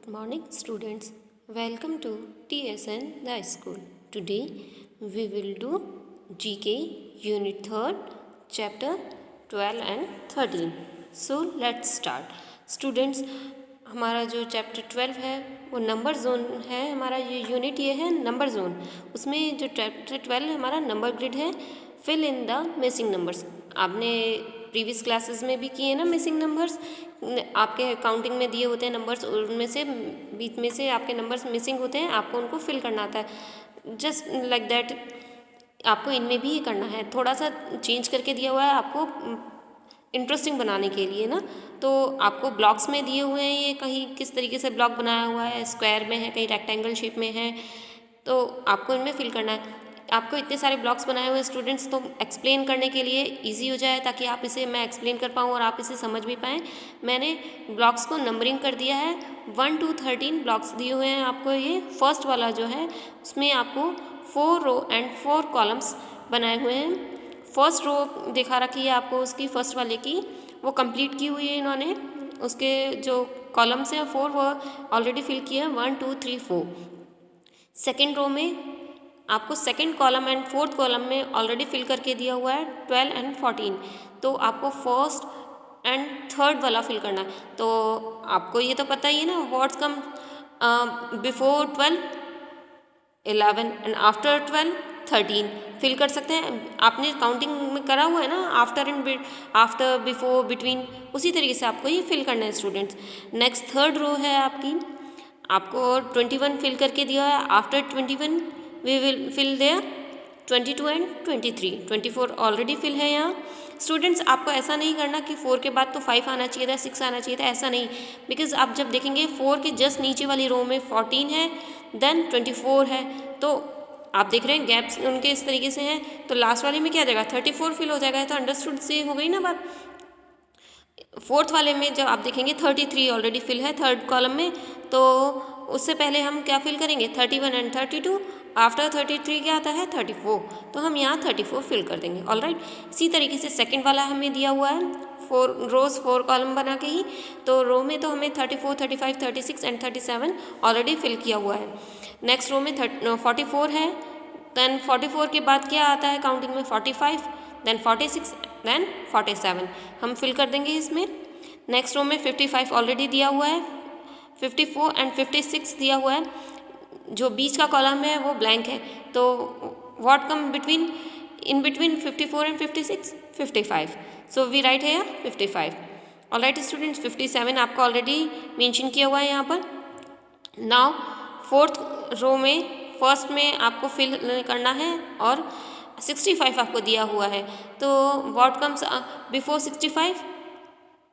Good morning, students. Welcome to TSN the school. Today we will do GK Unit 3rd, Chapter 12 and 13. So let's start. Students, हमारा जो chapter 12 है वो number zone है. हमारा ये unit ये है नंबर जोन. उसमें जो चैप्टर 12 है हमारा नंबर ग्रिड है. Fill in the missing numbers. आपने प्रीवियस क्लासेस में भी किए ना मिसिंग नंबर्स. आपके काउंटिंग में दिए होते हैं नंबर्स, उनमें से बीच में से आपके नंबर्स मिसिंग होते हैं, आपको उनको फिल करना आता है. जस्ट लाइक दैट आपको इनमें भी ये करना है. थोड़ा सा चेंज करके दिया हुआ है आपको इंटरेस्टिंग बनाने के लिए ना. तो आपको ब्लॉक्स में दिए हुए हैं, ये कहीं किस तरीके से ब्लॉक बनाया हुआ है, स्क्वायर में है, कहीं रेक्टेंगल शेप में है, तो आपको इनमें फिल करना है. आपको इतने सारे ब्लॉक्स बनाए हुए हैं स्टूडेंट्स, तो एक्सप्लेन करने के लिए इजी हो जाए, ताकि आप इसे मैं एक्सप्लेन कर पाऊँ और आप इसे समझ भी पाएँ. मैंने ब्लॉक्स को नंबरिंग कर दिया है. 1 to 13 ब्लॉक्स दिए हुए हैं आपको. ये फर्स्ट वाला जो है उसमें आपको 4 रो एंड 4 कॉलम्स बनाए हुए हैं. फर्स्ट रो दिखा रखी है आपको उसकी, फर्स्ट वाले की, वो कंप्लीट की हुई है इन्होंने. उसके जो कॉलम्स हैं 4 वो ऑलरेडी फिल किए हैं, 1 2 3 4. सेकेंड रो में आपको second column and fourth column में ऑलरेडी फिल करके दिया हुआ है 12 एंड 14. तो आपको फर्स्ट एंड थर्ड वाला फिल करना है. तो आपको ये तो पता ही है ना, what's come before 12 11 and after 12 13 fill कर सकते हैं. आपने काउंटिंग में करा हुआ है ना, आफ्टर बिफोर बिटवीन, उसी तरीके से आपको ये फिल करना है स्टूडेंट्स. नेक्स्ट थर्ड रो है आपकी, आपको 21 फिल करके दिया है. After 21 we will fill there 22 and 23. 24 already fill है यहाँ. स्टूडेंट्स आपको ऐसा नहीं करना कि 4 के बाद तो 5 आना चाहिए था, 6 आना चाहिए था, ऐसा नहीं. बिकॉज आप जब देखेंगे 4 के जस्ट नीचे वाली रो में 14 है, देन 24 है, तो आप देख रहे हैं गैप्स उनके इस तरीके से हैं. तो लास्ट वाले में क्या आ जाएगा, 34 फिल हो जाएगा. तो अंडरस्टूड से हो गई ना बात. फोर्थ वाले में जब आप देखेंगे 33 ऑलरेडी फिल है थर्ड कॉलम में, तो उससे पहले हम क्या फिल करेंगे 31 एंड 32. आफ्टर 33 क्या आता है 34, तो हम यहाँ 34 फिल कर देंगे. ऑलराइट. इसी तरीके से सेकंड वाला हमें दिया हुआ है 4 रोज 4 कॉलम बना के ही. तो रो में तो हमें 34 35 36 एंड 37 ऑलरेडी फिल किया हुआ है. नेक्स्ट रो में 44 है. देन 44 के बाद क्या आता है काउंटिंग में 45, देन 46, देन 47 हम फिल कर देंगे इसमें. नेक्स्ट रो में 55 ऑलरेडी दिया हुआ है. 54 एंड 56 दिया हुआ है. जो बीच का कॉलम है वो ब्लैंक है. तो what come between in between 54 and 56 55. So we write है 55. ऑलराइट स्टूडेंट्स, 57 आपको ऑलरेडी मेंशन किया हुआ है यहाँ पर. नाउ फोर्थ रो में फर्स्ट में आपको फिल करना है और 65 आपको दिया हुआ है. तो what comes before 65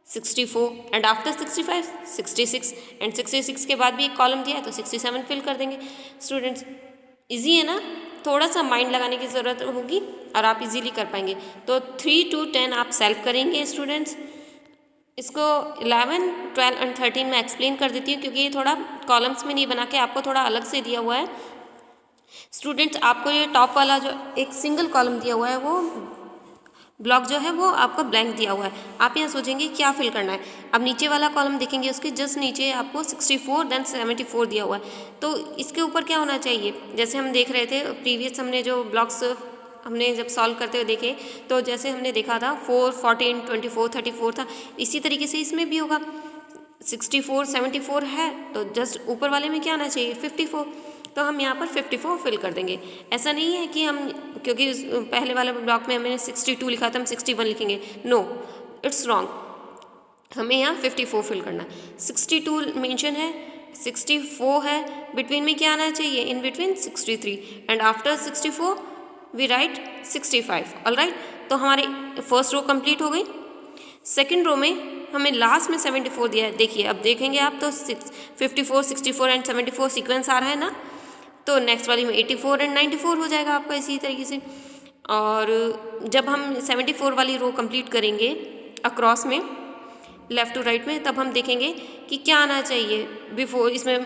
64 and after 65 66 and 66 के बाद भी एक कॉलम दिया है, तो 67 फिल कर देंगे. स्टूडेंट्स इजी है ना, थोड़ा सा माइंड लगाने की ज़रूरत होगी और आप इजीली कर पाएंगे. तो 3 to 10 आप सेल्फ करेंगे स्टूडेंट्स. इसको 11 12 एंड 13 में एक्सप्लेन कर देती हूँ, क्योंकि ये थोड़ा कॉलम्स में नहीं बना के आपको थोड़ा अलग से दिया हुआ है. स्टूडेंट्स आपको ये टॉप वाला जो एक सिंगल कॉलम दिया हुआ है, वो ब्लॉक जो है वो आपका ब्लैंक दिया हुआ है. आप यहाँ सोचेंगे क्या फिल करना है. अब नीचे वाला कॉलम देखेंगे, उसके जस्ट नीचे आपको 64 देन 74 दिया हुआ है. तो इसके ऊपर क्या होना चाहिए, जैसे हम देख रहे थे प्रीवियस हमने जो ब्लॉक्स हमने जब सॉल्व करते हुए देखे, तो जैसे हमने देखा था 4 14 24 34 था, इसी तरीके से इसमें भी होगा. 64 74 है, तो जस्ट ऊपर वाले में क्या आना चाहिए 54. तो हम यहाँ पर 54 फिल कर देंगे. ऐसा नहीं है कि हम, क्योंकि पहले वाले ब्लॉक में हमने 62 लिखा था हम 61 लिखेंगे. No, it's wrong. हमें यहाँ 54 फिल करना है. 62 मेंशन है, 64 है, बिटवीन में क्या आना चाहिए in between 63 and after 64 we write 65. Alright. तो हमारी फर्स्ट रो कंप्लीट हो गई. सेकेंड रो में हमें लास्ट में 74 दिया है. देखिए अब देखेंगे आप तो 54 64 एंड 74 सीक्वेंस आ रहा है ना, तो नेक्स्ट वाली में 84 एंड 94 हो जाएगा आपका इसी तरीके से. और जब हम 74 वाली रो कंप्लीट करेंगे अक्रॉस में लेफ़्ट टू राइट में, तब हम देखेंगे कि क्या आना चाहिए बिफोर. इसमें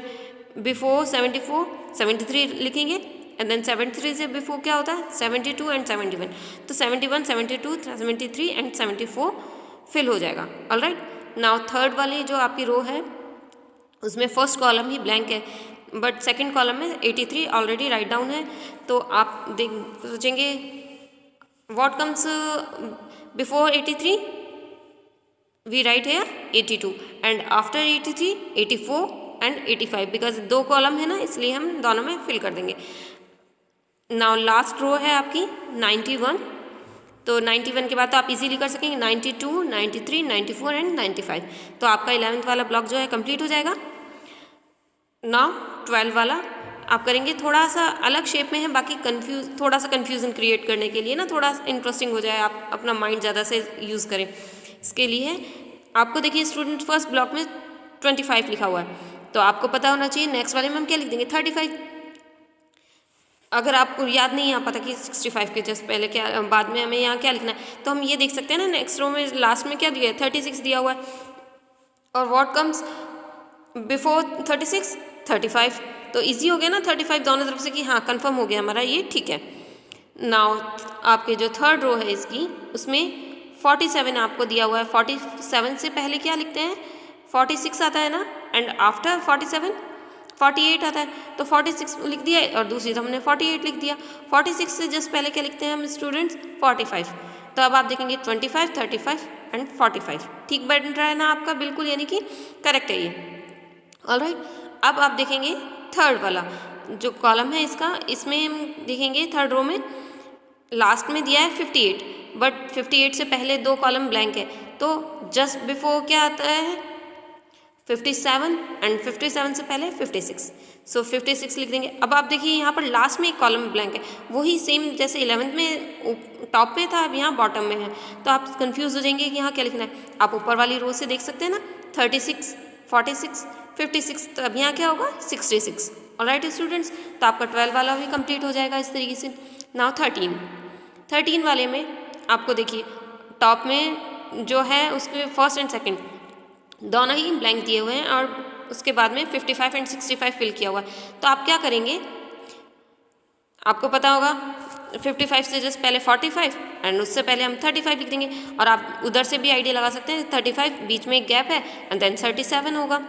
बिफोर 74 73 लिखेंगे, एंड देन 73 से बिफोर क्या होता है 72 एंड 71. तो 71 72 73 एंड 74 फिल हो जाएगा. ऑलराइट. नाउ थर्ड वाली जो आपकी रो है उसमें फर्स्ट कॉलम ही ब्लैंक है, बट सेकंड कॉलम में 83 ऑलरेडी राइट डाउन है। तो आप देख सोचेंगे what comes before 83, we write है 82 and after 83 84 and 85, because 2 column है ना, इसलिए हम दोनों में फिल कर देंगे। नाउ लास्ट रो है आपकी 91, तो 91 के बाद तो आप इजीली कर सकेंगे 92, 93, 94 एंड 95। तो आपका 11th वाला ब्लॉक जो है कंप्लीट हो जाएगा। नाउ 12 वाला आप करेंगे, थोड़ा सा अलग शेप में है, बाकी थोड़ा सा कन्फ्यूज़न क्रिएट करने के लिए ना, थोड़ा इंटरेस्टिंग हो जाए, आप अपना माइंड ज़्यादा से यूज़ करें। इसके लिए आपको देखिए स्टूडेंट फर्स्ट ब्लॉक में 25 लिखा हुआ है, तो आपको पता होना चाहिए नेक्स्ट वाले में हम क्या लिख देंगे 35। अगर आपको याद नहीं आ पाता कि 65 के जस्ट पहले क्या बाद में हमें यहाँ क्या लिखना है, तो हम ये देख सकते हैं ना, नेक्स्ट रो में लास्ट में क्या दिया है 36 दिया हुआ है, और व्हाट कम्स बिफोर 36 35। तो इजी हो गया ना 35 दोनों तरफ से कि हाँ कंफर्म हो गया हमारा ये ठीक है। नाउ आपके जो थर्ड रो है इसकी, उसमें 47 आपको दिया हुआ है। 47 से पहले क्या लिखते हैं 46 आता है ना, एंड आफ्टर 47 48 आता है, तो 46 लिख दिया और दूसरी तो हमने 48 लिख दिया। 46 से जस्ट पहले क्या लिखते हैं हम स्टूडेंट्स 45। तो अब आप देखेंगे 25 35 एंड 45 ठीक बन रहा है ना आपका, बिल्कुल यानी कि करेक्ट है ये। ऑलराइट, अब आप देखेंगे थर्ड वाला जो कॉलम है इसका, इसमें हम देखेंगे थर्ड रो में लास्ट में दिया है 58, बट 58 से पहले 2 कॉलम ब्लैंक है, तो जस्ट बिफोर क्या आता है 57 एंड 57 से पहले 56, सो 56 लिख देंगे। अब आप देखिए यहाँ पर लास्ट में एक कॉलम ब्लैंक है, वही सेम जैसे 11th में टॉप में था, अब यहाँ बॉटम में है, तो आप कंफ्यूज हो जाएंगे कि यहाँ क्या लिखना है। आप ऊपर वाली रो से देख सकते हैं ना 36 46 56, तो अब यहाँ क्या होगा 66। ऑलराइट स्टूडेंट्स, तो आपका 12 वाला भी कंप्लीट हो जाएगा इस तरीके से। नाउ 13 वाले में आपको देखिए टॉप में जो है उसके फर्स्ट एंड सेकंड दोनों ही ब्लैंक दिए हुए हैं, और उसके बाद में 55 एंड 65 फिल किया हुआ है। तो आप क्या करेंगे, आपको पता होगा 55 से जस्ट पहले 45 एंड उससे पहले हम 35 लिख देंगे, और आप उधर से भी आइडिया लगा सकते हैं 35 बीच में एक गैप है एंड देन 37 होगा।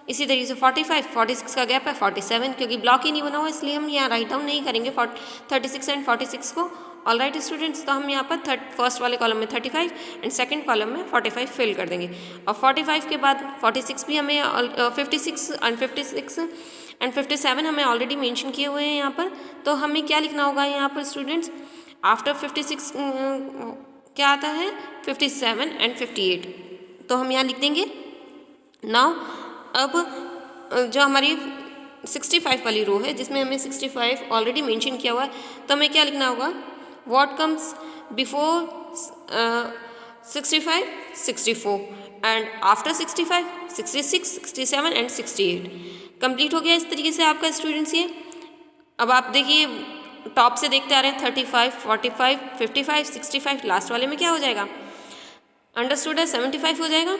इसी तरीके से 45 46 का गैप है 47, क्योंकि ब्लॉक ही नहीं बना हुआ इसलिए हम यहाँ राइट डाउन नहीं करेंगे 36 एंड 46 को। ऑल राइट स्टूडेंट्स, तो हम यहाँ पर फर्स्ट वाले कॉलम में 35 एंड सेकंड कॉलम में 45 फिल कर देंगे, और 45 के बाद 46 भी हमें 56 एंड 56 एंड 57 हमें ऑलरेडी मेंशन किए हुए हैं यहाँ पर। तो हमें क्या लिखना होगा यहाँ पर स्टूडेंट्स, आफ्टर 56 क्या आता है 57 एंड 58, तो हम यहाँ लिख देंगे। नाउ अब जो हमारी 65 वाली रो है जिसमें हमें 65 ऑलरेडी मेंशन किया हुआ है, तो हमें क्या लिखना होगा, what comes before 65 64 and after 65 66 67 and 68। Complete हो गया इस तरीके से आपका स्टूडेंट्स ये। अब आप देखिए टॉप से देखते आ रहे हैं 35 45 55 65, लास्ट वाले में क्या हो जाएगा अंडरस्टूड है 75 हो जाएगा।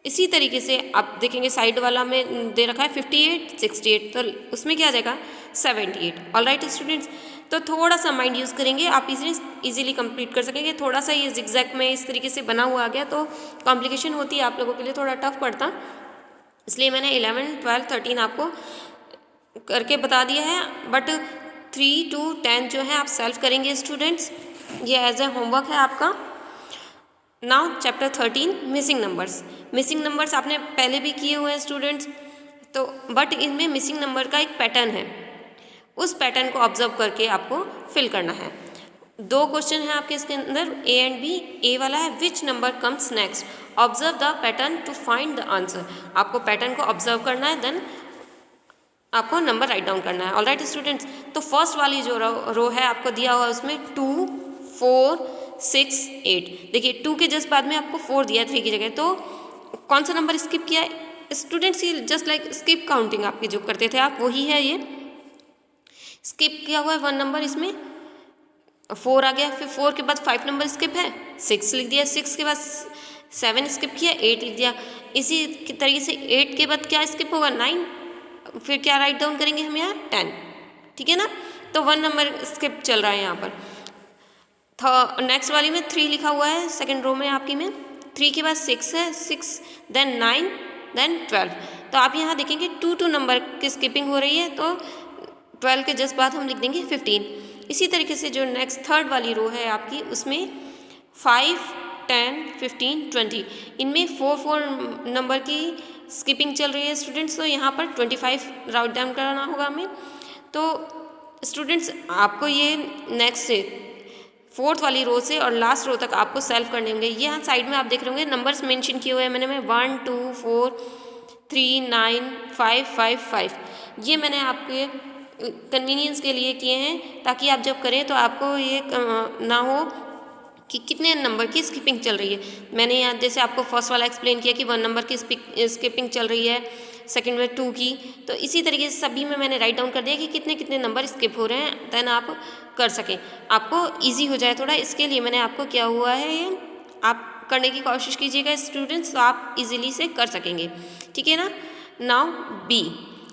इसी तरीके से आप देखेंगे साइड वाला में दे रखा है 58 68, तो उसमें क्या आ जाएगा 78। ऑल राइट स्टूडेंट्स, तो थोड़ा सा माइंड यूज़ करेंगे आप इजीली कंप्लीट कर सकेंगे। थोड़ा सा ये जिगजैग में इस तरीके से बना हुआ आ गया तो कॉम्प्लिकेशन होती है आप लोगों के लिए, थोड़ा टफ पड़ता, इसलिए मैंने 11 12 13 आपको करके बता दिया है। बट 3 to 10 जो है आप सेल्फ करेंगे स्टूडेंट्स, ये एज ए होमवर्क है आपका। Now chapter 13 missing numbers. Missing numbers आपने पहले भी किए हुए हैं स्टूडेंट्स, तो बट इनमें मिसिंग नंबर का एक पैटर्न है, उस पैटर्न को ऑब्जर्व करके आपको फिल करना है। 2 क्वेश्चन हैं आपके इसके अंदर ए एंड बी। ए वाला है which number comes next, observe the pattern to find the answer. आपको पैटर्न को ऑब्जर्व करना है, देन आपको नंबर राइट डाउन करना है। ऑलराइट स्टूडेंट्स, तो फर्स्ट वाली जो रो है आपको दिया हुआ है उसमें 2 4 6 8। देखिए 2 के जस्ट बाद में आपको 4 दिया 3 की जगह, तो कौन सा नंबर स्किप किया है स्टूडेंट्स, ये जस्ट लाइक स्किप काउंटिंग आपकी जो करते थे आप, वही है ये। स्किप किया हुआ है 1 नंबर, इसमें 4 आ गया, फिर 4 के बाद 5 नंबर स्किप है 6 लिख दिया, 6 के बाद 7 स्किप किया 8 लिख दिया। इसी तरीके से 8 के बाद क्या स्किप होगा 9, फिर क्या राइट डाउन करेंगे हम यहाँ 10, ठीक है ना। तो 1 नंबर स्किप चल रहा है यहाँ पर। नेक्स्ट वाली में 3 लिखा हुआ है सेकंड रो में आपकी में, 3 के बाद 6 है, 6 देन 9 देन 12। तो आप यहाँ देखेंगे 2 नंबर की स्किपिंग हो रही है, तो 12 के जस्ट बाद हम लिख देंगे 15। इसी तरीके से जो नेक्स्ट थर्ड वाली रो है आपकी, उसमें 5, 10, 15, 20 इनमें 4 नंबर की स्किपिंग चल रही है स्टूडेंट्स। तो यहाँ पर 25 राउट डाउन कराना होगा हमें। तो स्टूडेंट्स आपको ये नेक्स्ट से 4th वाली रो से और लास्ट रो तक आपको सॉल्व करने होंगे। ये यहाँ साइड में आप देख रहे होंगे नंबर्स मेंशन किए हुए हैं मैंने 1, 2, 4, 3, 9, 5, 5, 5। ये मैंने आपके कन्वीनियंस के लिए किए हैं, ताकि आप जब करें तो आपको ये ना हो कि कितने नंबर की स्किपिंग चल रही है। मैंने यहाँ जैसे आपको फर्स्ट वाला एक्सप्लेन किया कि 1 नंबर की स्किपिंग चल रही है, सेकंड में 2 की, तो इसी तरीके से सभी में मैंने राइट डाउन कर दिया कि कितने कितने नंबर स्किप हो रहे हैं, देन आप कर सकें, आपको ईजी हो जाए थोड़ा। इसके लिए मैंने आपको क्या हुआ है, ये आप करने की कोशिश कीजिएगा स्टूडेंट्स, तो आप इजीली से कर सकेंगे, ठीक है ना। Now B,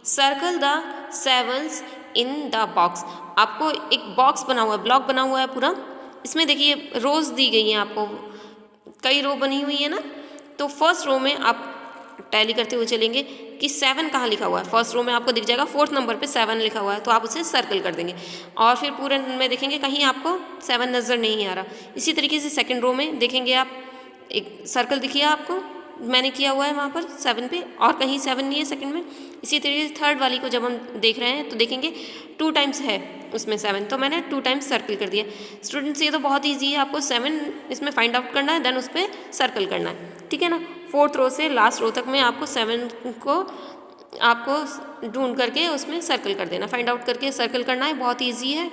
circle the 7s in the box. आपको एक बॉक्स बना हुआ है, ब्लॉक बना हुआ है पूरा, इसमें देखिए रोज दी गई हैं, आपको कई रो बनी हुई है ना। तो फर्स्ट रो में आप टैली करते हुए चलेंगे कि 7 कहाँ लिखा हुआ है। फर्स्ट रो में आपको दिख जाएगा 4th नंबर पे 7 लिखा हुआ है, तो आप उसे सर्कल कर देंगे और फिर पूरे में देखेंगे कहीं आपको 7 नज़र नहीं आ रहा। इसी तरीके से सेकंड रो में देखेंगे आप एक सर्कल दिखिए आपको, मैंने किया हुआ है वहाँ पर 7 पे, और कहीं 7 नहीं है सेकंड में। इसी तरीके से थर्ड वाली को जब हम देख रहे हैं तो देखेंगे 2 टाइम्स है उसमें 7, तो मैंने 2 टाइम्स सर्कल कर दिया। स्टूडेंट्स ये तो बहुत ईजी है, आपको 7 इसमें फाइंड आउट करना है, देन उस पर सर्कल करना है, ठीक है ना। 4th रो से लास्ट रो तक में आपको 7 को आपको ढूंढ करके उसमें सर्कल कर देना, फाइंड आउट करके सर्कल करना है, बहुत ईजी है।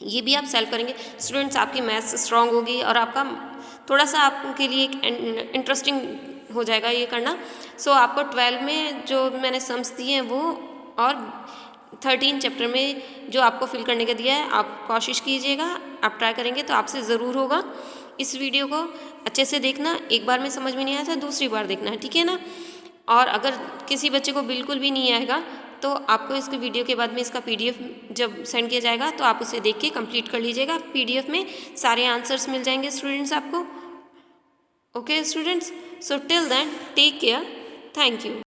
ये भी आप सॉल्व करेंगे स्टूडेंट्स, आपकी मैथ्स स्ट्रांग होगी और आपका थोड़ा सा आपके लिए एक इंटरेस्टिंग हो जाएगा ये करना। सो आपको 12 में जो मैंने सम्स दिए हैं वो, और 13 चैप्टर में जो आपको फिल करने का दिया है, आप कोशिश कीजिएगा, आप ट्राई करेंगे तो आपसे ज़रूर होगा। इस वीडियो को अच्छे से देखना, एक बार में समझ में नहीं आया था दूसरी बार देखना है, ठीक है ना। और अगर किसी बच्चे को बिल्कुल भी नहीं आएगा तो आपको इसके वीडियो के बाद में इसका PDF जब सेंड किया जाएगा तो आप उसे देख के कंप्लीट कर लीजिएगा। PDF में सारे आंसर्स मिल जाएंगे स्टूडेंट्स आपको। Okay students, so till then take care, thank you।